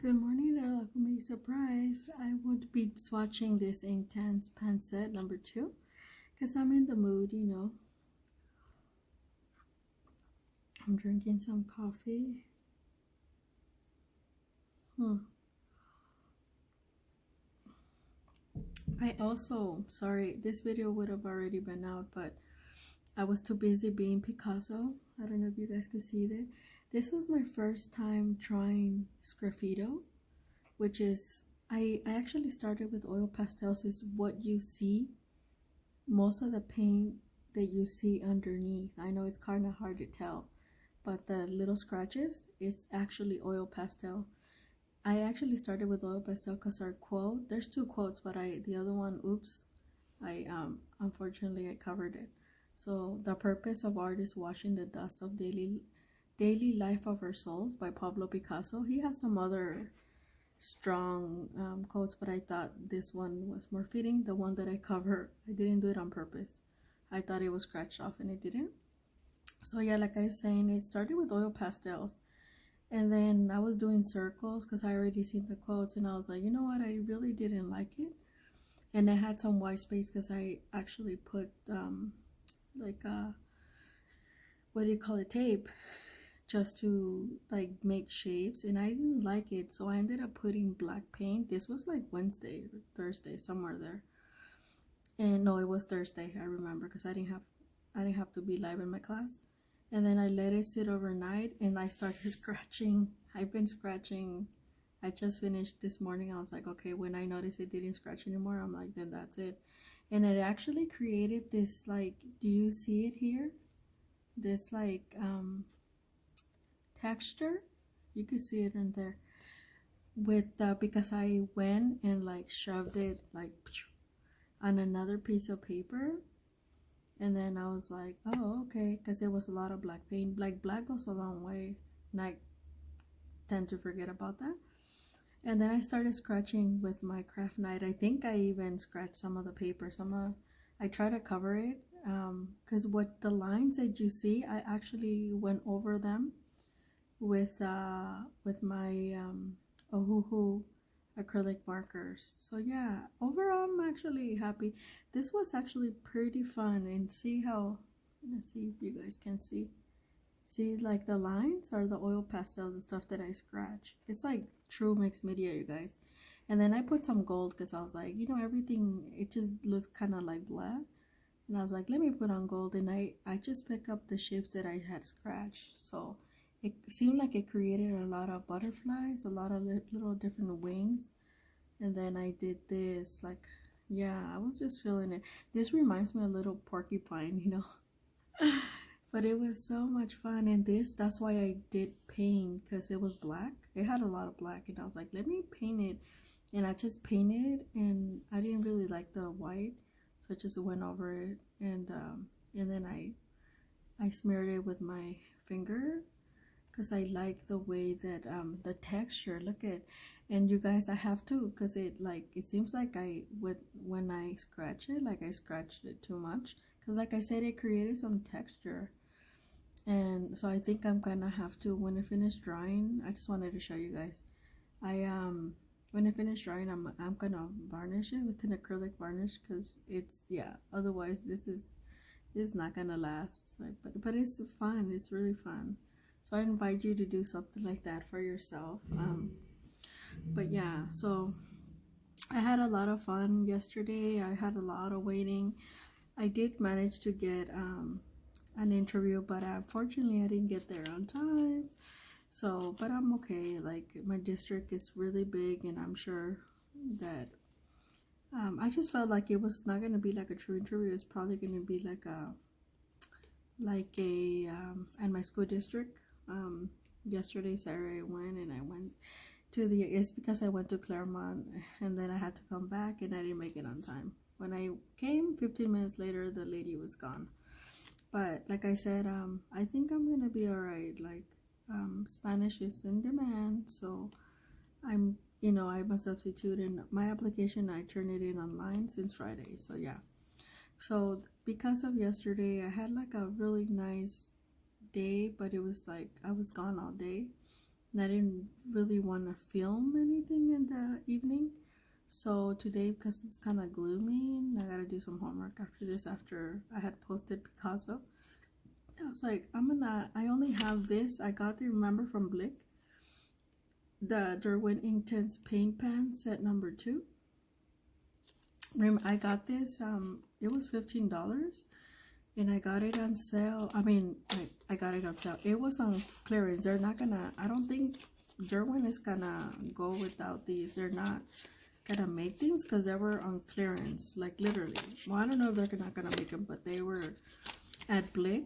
Good morning, Art-Alchemy. Surprise! I would be swatching this Inktense Pan Set number 2 because I'm in the mood, you know. I'm drinking some coffee. I also, sorry, this video would have already been out, but I was too busy being Picasso. I don't know if you guys could see that. This was my first time trying sgraffito, which is, I actually started with oil pastels. Is what you see, most of the paint that you see underneath. I know it's kind of hard to tell, but the little scratches, it's actually oil pastel. I actually started with oil pastel because our quote, there's two quotes, but the other one, oops, I unfortunately I covered it. So the purpose of art is washing the dust of daily life of our souls by Pablo Picasso. He has some other strong quotes, but I thought this one was more fitting. The one that I cover, I didn't do it on purpose. I thought it was scratched off and it didn't. So yeah, like I was saying, it started with oil pastels, and then I was doing circles because I already seen the quotes, and I was like, you know what, I really didn't like it. And I had some white space because I actually put like what do you call it, tape, just to like make shapes, and I didn't like it, so I ended up putting black paint. This was like Wednesday or Thursday, somewhere there. And no, it was Thursday, I remember, because I didn't have to be live in my class. And then I let it sit overnight and I started scratching. I've been scratching. I just finished this morning. I was like, okay, when I noticed it didn't scratch anymore, I'm like, then that's it. And it actually created this, like, do you see it here? This like texture. You can see it in there with because I went and like shoved it like on another piece of paper, and then I was like, oh, okay, because it was a lot of black paint. Like, black goes a long way, and I tend to forget about that. And then I started scratching with my craft knife. I think I even scratched some of the paper. I try to cover it because what the lines that you see, I actually went over them with my Ohuhu acrylic markers. So yeah, overall I'm actually happy. This was actually pretty fun. And see how, let's see if you guys can see like the lines are the oil pastels, the stuff that I scratch. It's like true mixed media, you guys. And then I put some gold because I was like, you know, everything, it just looked kind of like black, and I was like, let me put on gold. And I just pick up the shapes that I had scratched. So it seemed like it created a lot of butterflies, a lot of little different wings. And then I did this, like, yeah, I was just feeling it. This reminds me a little porcupine, you know. But it was so much fun. And that's why I did paint, because it was black. It had a lot of black, and I was like, let me paint it. And I just painted, and I didn't really like the white, so I just went over it, and then I smeared it with my finger because I like the way that the texture, look at. And you guys, I have to, because it seems like when I scratch it, like I scratched it too much, because like I said, it created some texture. And so I think I'm gonna have to, when it finished drying, I just wanted to show you guys, when it finished drying, I'm gonna varnish it with an acrylic varnish, because it's, yeah, otherwise this is not gonna last. But it's fun, it's really fun. So I invite you to do something like that for yourself. But yeah, so I had a lot of fun yesterday. I had a lot of waiting. I did manage to get an interview, but unfortunately I didn't get there on time. So, but I'm okay. Like, my district is really big, and I'm sure that I just felt like it was not going to be like a true interview. It's probably going to be like a at my school district. Yesterday, Saturday, I went to it's because I went to Claremont, and then I had to come back, and I didn't make it on time. When I came 15 minutes later, the lady was gone. But like I said, I think I'm gonna be all right. Like, Spanish is in demand, so I'm a substitute. In my application, I turned it in online since Friday. So yeah, so because of yesterday, I had like a really nice day, but it was like I was gone all day. and I didn't really want to film anything in the evening. So today, because it's kind of gloomy and I gotta do some homework after this, after I had posted Picasso, I was like, I only have this. I got to remember from Blick, the Derwent Inktense Paint Pan Set number 2. I got this, it was $15 and I got it on sale. I got it on sale. It was on clearance. They're not gonna, I don't think Derwent is gonna go without these. They're not gonna make things because they were on clearance, like literally. Well, I don't know if they're not gonna make them, but they were at Blick.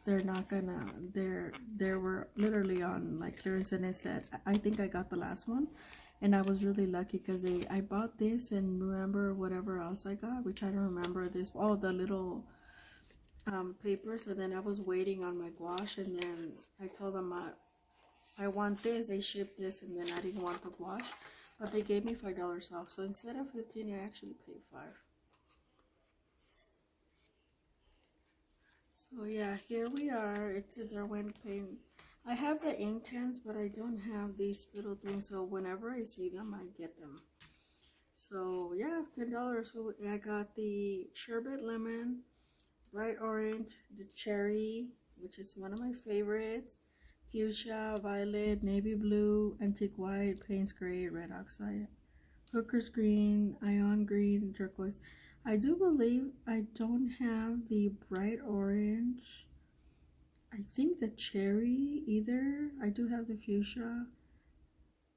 They're not gonna, they were literally on like clearance, and it said, I think I got the last one, and I was really lucky because I bought this and remember whatever else I got, which I don't remember this, oh, the little papers, and then I was waiting on my gouache, and then I told them I want this, they shipped this, and then I didn't want the gouache, but they gave me $5 off, so instead of 15 I actually paid 5. So yeah, here we are. It's a Derwent paint. I have the Inktense, but I don't have these little things, so whenever I see them I get them. So yeah, $10. So I got the sherbet lemon, bright orange, the cherry, which is one of my favorites, fuchsia, violet, navy blue, antique white, Payne's gray, red oxide, hooker's green, ion green, turquoise. I do believe I don't have the bright orange. I think the cherry either. I do have the fuchsia.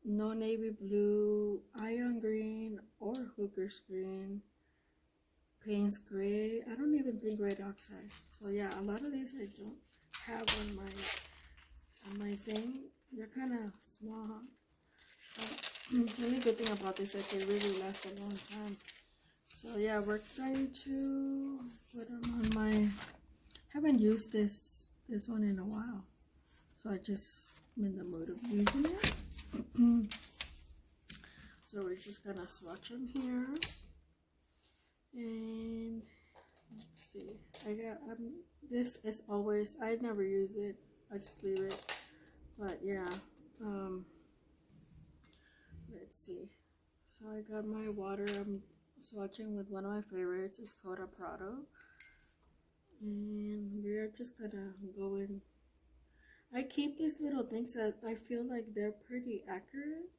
No navy blue, ion green, or hooker's green. Payne's gray. I don't even think red oxide. So yeah, a lot of these I don't have on my thing. They're kind of small. The only good thing about this is that they really last a long time. So yeah, we're trying to put them on my, haven't used this one in a while, so I just am in the mood of using it. So we're just gonna swatch them here, and let's see, I got this is always, I never use it, I just leave it, but yeah, let's see. So I got my water. I'm swatching with one of my favorites. It's called a Prado, and we're just gonna go in. I keep these little things that I feel like they're pretty accurate.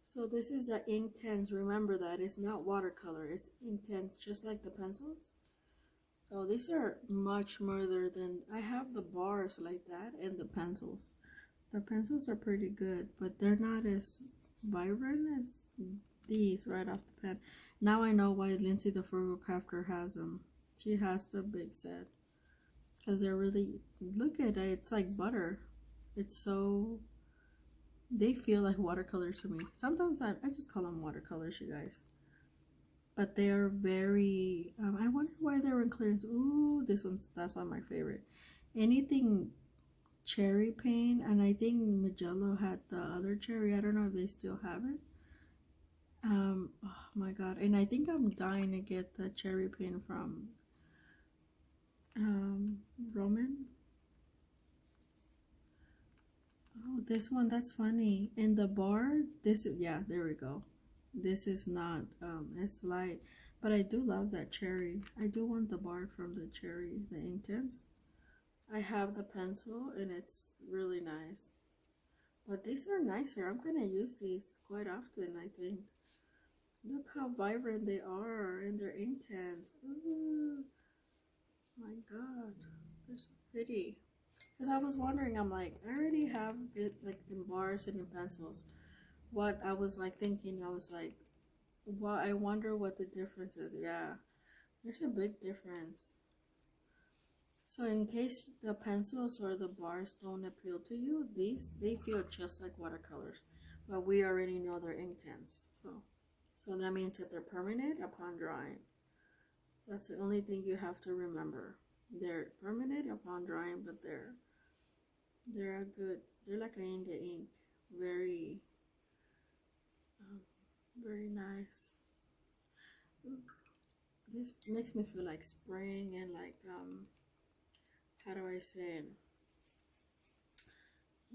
So this is the Inktense. Remember that it's not watercolor, it's Inktense, just like the pencils. So these are much smoother than, I have the bars like that, and the pencils. The pencils are pretty good, but they're not as vibrant as these right off the pen. Now I know why Lindsay the Frugal Crafter has them. She has the big set because they're really, look at it, it's like butter. It's so, they feel like watercolors to me. Sometimes I just call them watercolors, you guys, but they are very I wonder why they're in clearance. Ooh, that's one of my favorite. Anything cherry paint, and I think Magello had the other cherry. I don't know if they still have it. Oh my god, and I think I'm dying to get the cherry paint from Roman. Oh, this one, that's funny. In the bar, this is, yeah, there we go. This is not as light, but I do love that cherry. I do want the bar from the cherry, the Inktense. I have the pencil and it's really nice, but these are nicer. I'm gonna use these quite often, I think. Look how vibrant they are, and they're Inktense. Ooh, my god, they're so pretty. Because I was wondering, I'm like, I already have it like in bars and in pencils. What I was like thinking, I was like, well, I wonder what the difference is. Yeah, there's a big difference. So in case the pencils or the bars don't appeal to you, they feel just like watercolors, but we already know they're Inktense. So that means that they're permanent upon drying. That's the only thing you have to remember. They're permanent upon drying, but they're a good. They're like an India ink, very very nice. Ooh, this makes me feel like spring and like how do I say it?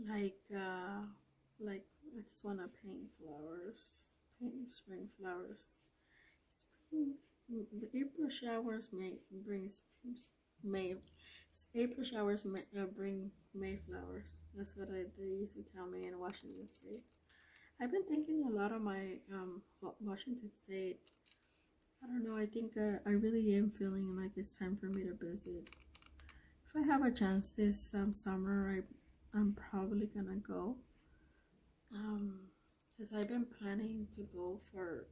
like I just want to paint flowers, paint spring flowers. Spring, the April showers May. April showers bring May flowers. That's what they used to tell me in Washington State. I've been thinking a lot of my Washington State. I don't know. I think I really am feeling like it's time for me to visit. If I have a chance this summer, I'm probably gonna go. Because I've been planning to go for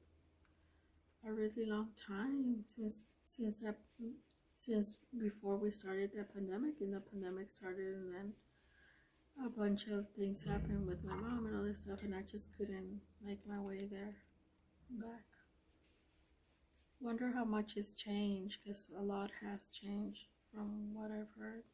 a really long time since before we started the pandemic, and the pandemic started, and then a bunch of things happened with my mom and all this stuff, and I just couldn't make my way there back. Wonder how much has changed, because a lot has changed from what I've heard.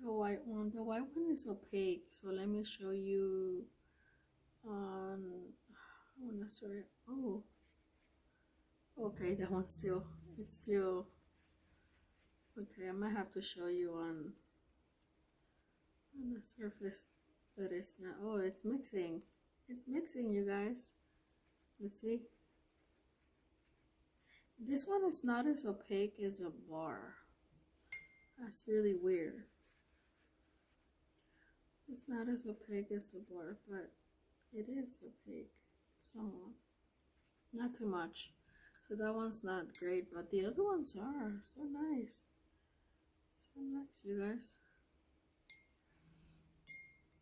The white one is opaque, so let me show you on, I wanna sorry, oh, okay, that one's still, it's still, okay, I might have to show you on the surface that it's not, oh, it's mixing, you guys, let's see. This one is not as opaque as a bar. That's really weird. It's not as opaque as the bar, but it is opaque somewhat. Not too much. So that one's not great, but the other ones are so nice. So nice, you guys.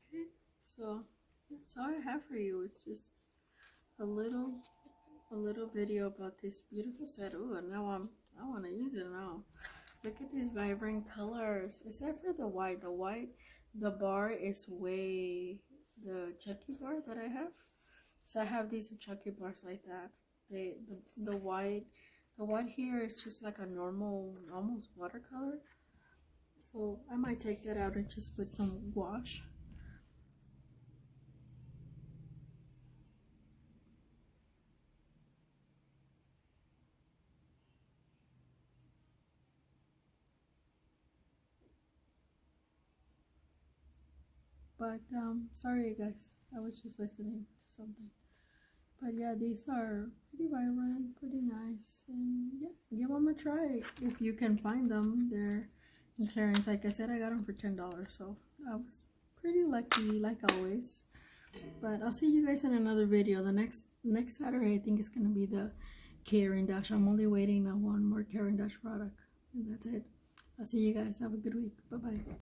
Okay, so that's all I have for you. It's just a little video about this beautiful set. Oh, and now I want to use it now. Look at these vibrant colors. Except for the white. The bar is way the Chucky bar that I have. So I have these Chucky bars like that. The white here is just like a normal, almost watercolor. So I might take that out and just put some wash. But sorry guys, I was just listening to something. But yeah, these are pretty vibrant, pretty nice, and yeah, give them a try if you can find them. They're in clearance. Like I said, I got them for $10, so I was pretty lucky, like always. But I'll see you guys in another video. The next Saturday, I think it's gonna be the Caring Dash. I'm only waiting on one more Caring Dash product, and that's it. I'll see you guys. Have a good week. Bye bye.